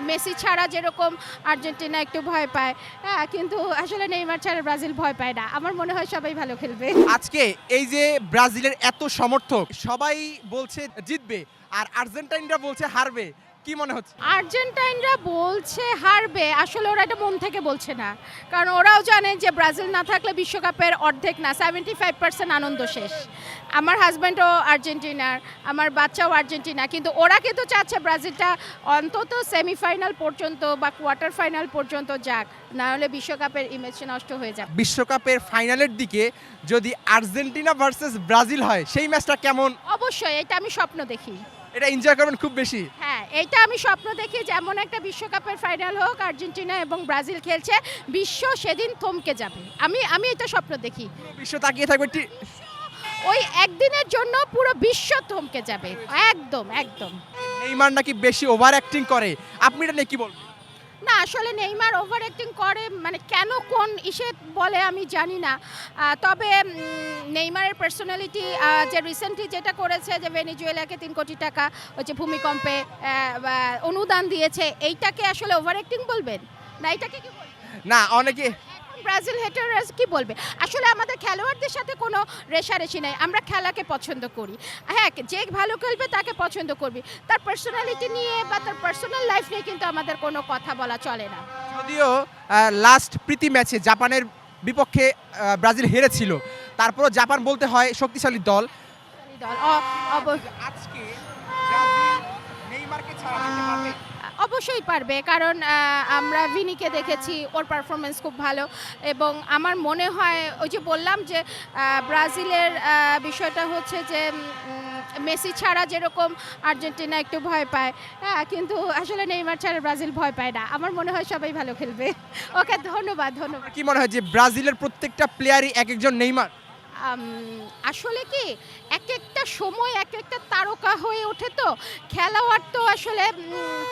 Messi ছাড়া যেরকম Argentina একটু ভয় পায়, হ্যাঁ, কিন্তু আসলে নেইমার ছাড়া ব্রাজিল ভয় পায় না। আমার মনে হয় সবাই ভালো খেলবে। আজকে এই যে ব্রাজিলের এত সমর্থক সবাই বলছে জিতবে আর আর্জেন্টাইনরা বলছে হারবে, কি মনে হচ্ছে? আর্জেন্টাইনরা বলছে হারবে, আসলে ওরা এটা মন থেকে বলছে না, কারণ ওরাও জানে যে ব্রাজিল না থাকলে বিশ্বকাপের অর্ধেক না 75% আনন্দ শেষ। আমার হাজব্যান্ডও আর্জেন্টিনার, আমার বাচ্চাও আর্জেন্টিনা, কিন্তু ওরা কিন্তু চাচ্ছে ব্রাজিলটা অন্তত সেমিফাইনাল পর্যন্ত বা কোয়ার্টার ফাইনাল পর্যন্ত যাক, না হলে বিশ্বকাপের ইমেজ নষ্ট হয়ে যাবে। বিশ্বকাপের ফাইনালের দিকে যদি আর্জেন্টিনা ভার্সেস ব্রাজিল হয় সেই ম্যাচটা কেমন? অবশ্যই এটা আমি স্বপ্ন দেখি। এটা এনজয় করবেন খুব বেশি। হ্যাঁ, এইটা আমি স্বপ্ন দেখি যে এমন একটা বিশ্বকাপের ফাইনাল হোক, আর্জেন্টিনা এবং ব্রাজিল খেলছে, বিশ্ব সেদিন থমকে যাবে। আমি এটা স্বপ্ন দেখি। বিশ্ব তাকিয়ে থাকবে ওই একদিনের জন্য পুরো বিশ্ব থমকে যাবে, একদম একদম। নেইমার নাকি বেশি ওভার অ্যাক্টিং করে, আপনি এটা নিয়ে কি বলবেন? না, আসলে নেইমার ওভার অ্যাক্টিং করে মানে কেন কোন ইসে বলে আমি জানি না। তবে নেইমারের পার্সোনালিটি যে রিসেন্টলি যেটা করেছে যে ভেনেজুয়েলাকে 3 কোটি টাকা হচ্ছে ভূমিকম্পে অনুদান দিয়েছে, এইটাকে আসলে ওভার অ্যাক্টিং বলবেন না? এটাকে কি বলবেন? না, অনেকে ব্রাজিল হেটাররা কি বলবে? আসলে আমাদের খেলোয়াড়দের সাথে কোনো রেষারেষি নেই, আমরা খেলাকে পছন্দ করি। হ্যাঁ, যে ভালো খেলবে তাকে পছন্দ করবি, তার পার্সোনালিটি নিয়ে বা তার পার্সোনাল লাইফ নিয়ে কিন্তু আমাদের কোনো কথা বলা চলে না। যদিও লাস্ট প্রীতি ম্যাচে জাপানের বিপক্ষে ব্রাজিল হেরেছিল, তারপরও জাপান বলতে হয় শক্তিশালী দল। দল আজকে ব্রাজিল নেইমারকে ছাড়া জিততে পারবে? অবশ্যই পারবে, কারণ আমরা ভিনিকে দেখেছি, ওর পারফরমেন্স খুব ভালো, এবং আমার মনে হয় ওই যে বললাম যে ব্রাজিলের বিষয়টা হচ্ছে যে মেসি ছাড়া যেরকম আর্জেন্টিনা একটু ভয় পায়, হ্যাঁ, কিন্তু আসলে নেইমার ছাড়া ব্রাজিল ভয় পায় না। আমার মনে হয় সবাই ভালো খেলবে। ওকে, ধন্যবাদ ধন্যবাদ। কি মনে হয় যে ব্রাজিলের প্রত্যেকটা প্লেয়ারই এক একজন নেইমার? আসলে কি এক একটা সময় এক একটা তারকা হয়ে ওঠে, তো খেলোয়াড় তো আসলে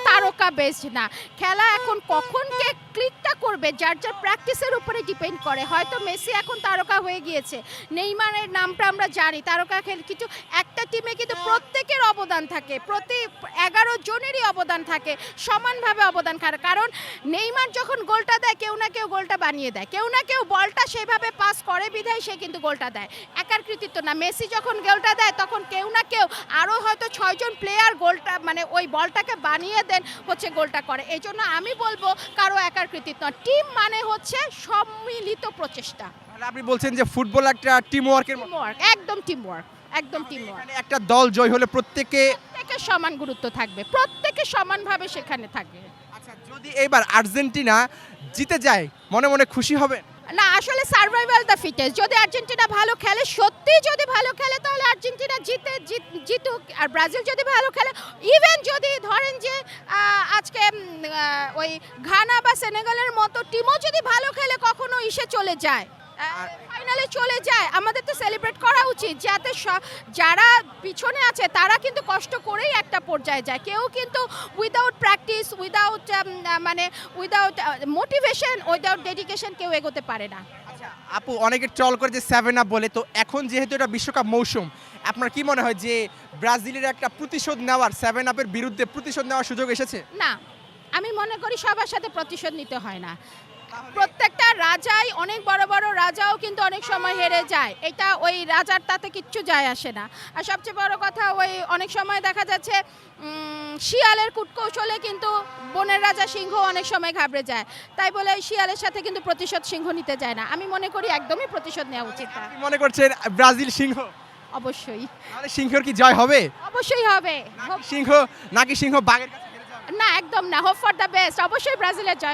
তারকা বেসড না। খেলা এখন কখন কে ক্লিকটা করবে যার যার প্র্যাকটিসের উপরে ডিপেন্ড করে। হয়তো মেসি এখন তারকা হয়ে গিয়েছে, নেইমারের নামটা আমরা জানি তারকা খেল, কিন্তু একটা টিমে কিন্তু প্রত্যেকের অবদান থাকে, প্রতি 11 জনেরই অবদান থাকে, সমানভাবে অবদান থাকে। কারণ নেইমার যখন গোলটা দেয়, কেউ না কেউ গোলটা বানিয়ে দেয়, কেউ না কেউ বলটা সেভাবে পাস করে বিধায় সে কিন্তু গোলটা দেয়। একার কৃতিত্ব না। মেসি যখন গোলটা দেয় তখন কেউ না কেউ আরও হয়তো 6 জন প্লেয়ার গোলটা মানে ওই বলটাকে বানিয়ে দেন, হচ্ছে গোলটা করে। এই জন্য আমি বলবো কারো একার কৃতিত্ব না, টিম মানে হচ্ছে সম্মিলিত প্রচেষ্টা। তাহলে আপনি বলছেন যে ফুটবল একটা টিম ওয়ার্কের মতো? টিমওয়ার্ক, একদম টিমওয়ার্ক, একদম টিমওয়ার্ক। মানে একটা দল জয় হলে প্রত্যেকের সমান গুরুত্ব থাকবে, প্রত্যেকে সমানভাবে সেখানে থাকবে। আচ্ছা, যদি এবার আর্জেন্টিনা জিতে যায় মনে মনে খুশি হবে? না, আসলে সার্ভাইভাল দ্য ফিটেস্ট। যদি আর্জেন্টিনা ভালো খেলে, সত্যি যদি ভালো খেলে, তাহলে আর্জেন্টিনা জিতুক, আর ব্রাজিল যদি ভালো খেলে, ইভেন যদি ধরেন যে আজকে ওই ঘানা বা সেনেগালের মতো টিমও যদি ভালো খেলে কখনো ইসে চলে যায়, ফাইনালে চলে যায়, আমাদের তো সেলিব্রেট করা উচিত, যাতে যারা পিছনে আছে তারা কিন্তু কষ্ট করেই একটা পর্যায়ে যায়। কেউ কিন্তু without practice, without motivation, without dedication কেউ এগোতে পারে না। আপু, অনেকে ট্রল করে যে 7 আপ বলে, তো এখন যেহেতু এটা বিশ্বকাপ মৌসুম, আপনার কি মনে হয় যে ব্রাজিলের একটা প্রতিশোধ নেওয়ার, 7 আপের বিরুদ্ধে প্রতিশোধ নেওয়ার সুযোগ এসেছে? না, আমি মনে করি সবার সাথে প্রতিশোধ নিতে হয় না। প্রত্যেকটা রাজাই, অনেক বড় বড় রাজাও কিন্তু অনেক সময় হেরে যায়, এটা ওই রাজার তাতে কিচ্ছু যায় আসে না। আর সবচেয়ে বড় কথা, ওই অনেক সময় দেখা যাচ্ছে শিয়ালের কূটকৌশলে কিন্তু বনের রাজা সিংহ অনেক সময় ঘাবড়ে যায়, তাই বলে শিয়ালের সাথে কিন্তু প্রতিশোধ সিংহ নিতে যায় না। আমি মনে করি একদমই প্রতিশোধ নেওয়া উচিত না। আপনি মনে করছেন ব্রাজিল সিংহ? অবশ্যই, তাহলে সিংহের কি জয় হবে? অবশ্যই হবে। সিংহ নাকি সিংহ বাঘের কাছে হেরে যাবে? না, একদম না, হোপ ফর দ্য বেস্ট, অবশ্যই ব্রাজিলের জয়।